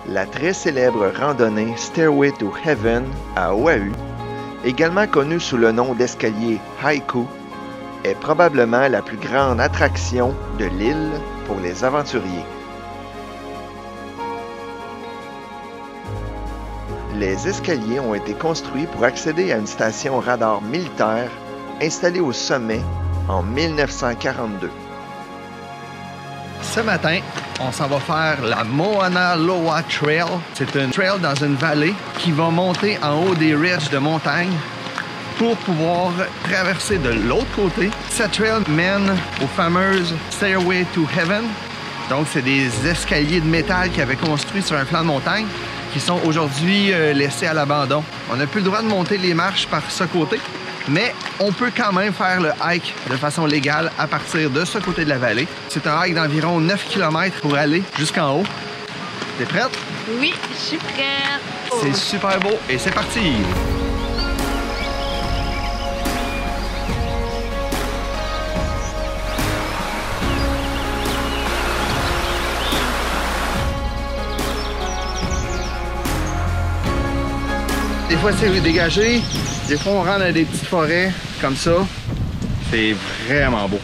La très célèbre randonnée Stairway to Heaven à Oahu, également connue sous le nom d'escalier Haiku, est probablement la plus grande attraction de l'île pour les aventuriers. Les escaliers ont été construits pour accéder à une station radar militaire installée au sommet en 1942. Ce matin, on s'en va faire la Mauna Loa Trail. C'est une trail dans une vallée qui va monter en haut des ridges de montagne pour pouvoir traverser de l'autre côté. Cette trail mène aux fameuses Stairway to Heaven. Donc, c'est des escaliers de métal qu'ils avaient construits sur un flanc de montagne qui sont aujourd'hui laissés à l'abandon. On n'a plus le droit de monter les marches par ce côté, mais on peut quand même faire le hike de façon légale à partir de ce côté de la vallée. C'est un hike d'environ 9 km pour aller jusqu'en haut. T'es prête? Oui, je suis prête. C'est super beau et c'est parti! Des fois, c'est dégagé. Des fois, on rentre dans des petites forêts comme ça. C'est vraiment beau.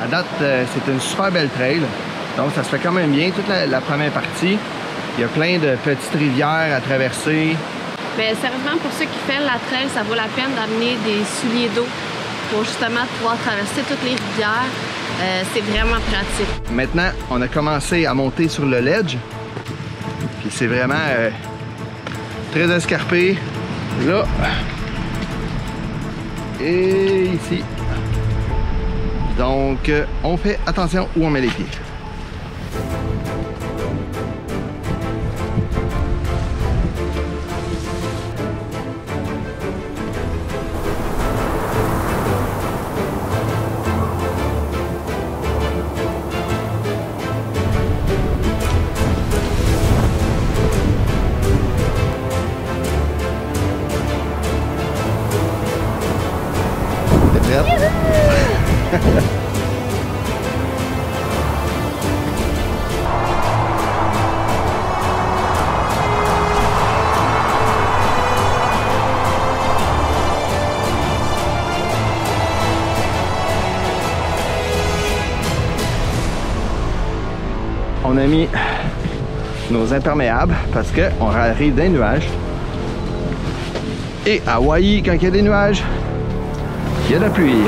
À date, c'est une super belle trail. Donc, ça se fait quand même bien. Toute la première partie, il y a plein de petites rivières à traverser. Mais sérieusement, pour ceux qui font la trail, ça vaut la peine d'amener des souliers d'eau pour justement pouvoir traverser toutes les rivières. C'est vraiment pratique. Maintenant, on a commencé à monter sur le ledge. Puis c'est vraiment très escarpé. Là. Et ici. Donc, on fait attention où on met les pieds. T'es prête? On a mis nos imperméables parce qu'on arrive des nuages. Et à Hawaï, quand il y a des nuages, il y a de la pluie.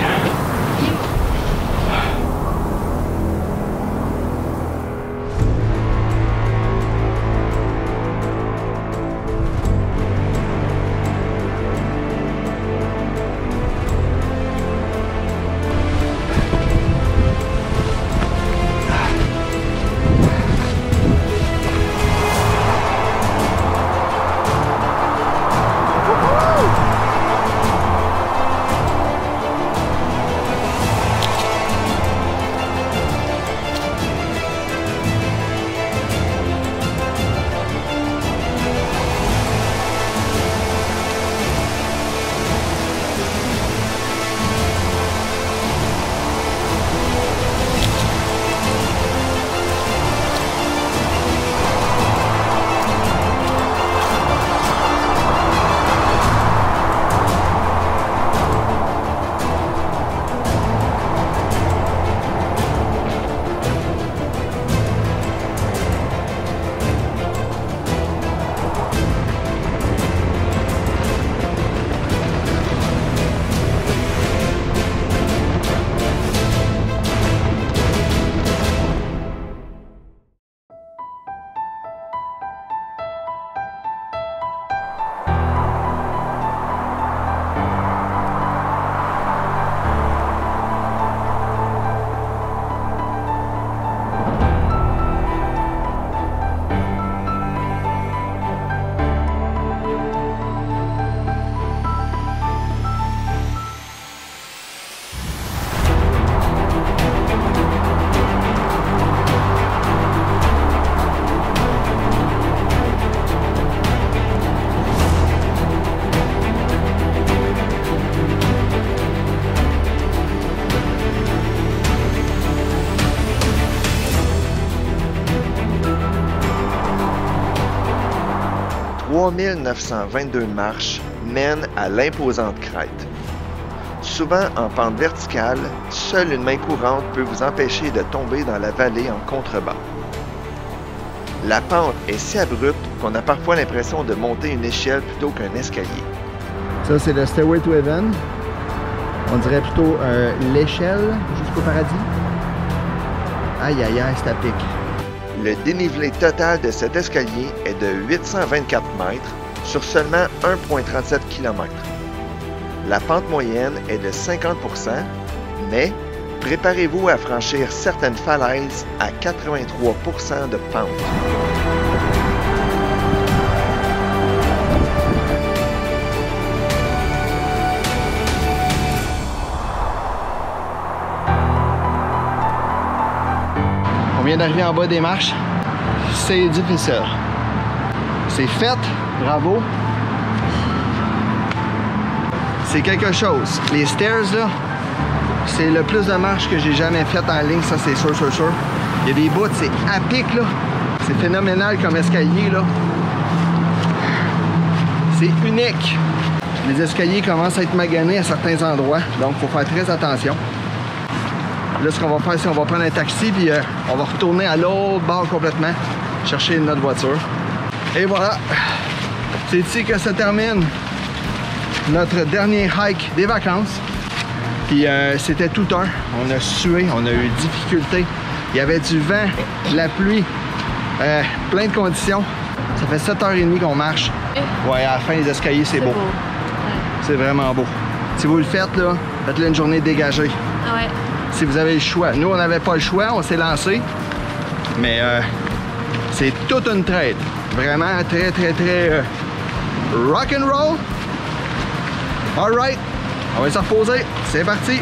3922 marches mène à l'imposante crête. Souvent en pente verticale, seule une main courante peut vous empêcher de tomber dans la vallée en contrebas. La pente est si abrupte qu'on a parfois l'impression de monter une échelle plutôt qu'un escalier. Ça, c'est le Stairway to Heaven. On dirait plutôt l'échelle jusqu'au paradis. Aïe, aïe, aïe, c'est à pic. Le dénivelé total de cet escalier est de 824 mètres sur seulement 1,37 km. La pente moyenne est de 50%, mais préparez-vous à franchir certaines falaises à 83% de pente. On vient d'arriver en bas des marches. C'est difficile. C'est fait, bravo. C'est quelque chose. Les stairs, là, c'est le plus de marches que j'ai jamais fait en ligne, ça c'est sûr, sûr, sûr. Il y a des bouts, c'est à pic, là. C'est phénoménal comme escalier, là. C'est unique. Les escaliers commencent à être maganés à certains endroits, donc il faut faire très attention. Là, ce qu'on va faire, c'est qu'on va prendre un taxi, puis on va retourner à l'autre bord complètement, chercher notre voiture. Et voilà, c'est ici que se termine notre dernier hike des vacances. Puis c'était tout un. On a sué, on a eu difficulté. Il y avait du vent, de la pluie, plein de conditions. Ça fait 7h30 qu'on marche. Ouais, à la fin, les escaliers, c'est beau. Ouais. C'est vraiment beau. Si vous le faites, là, faites-le une journée dégagée. Ouais. Si vous avez le choix. Nous, on n'avait pas le choix, on s'est lancé. Mais c'est toute une traite. Vraiment très, très, très rock and roll. All right, on va se reposer. C'est parti.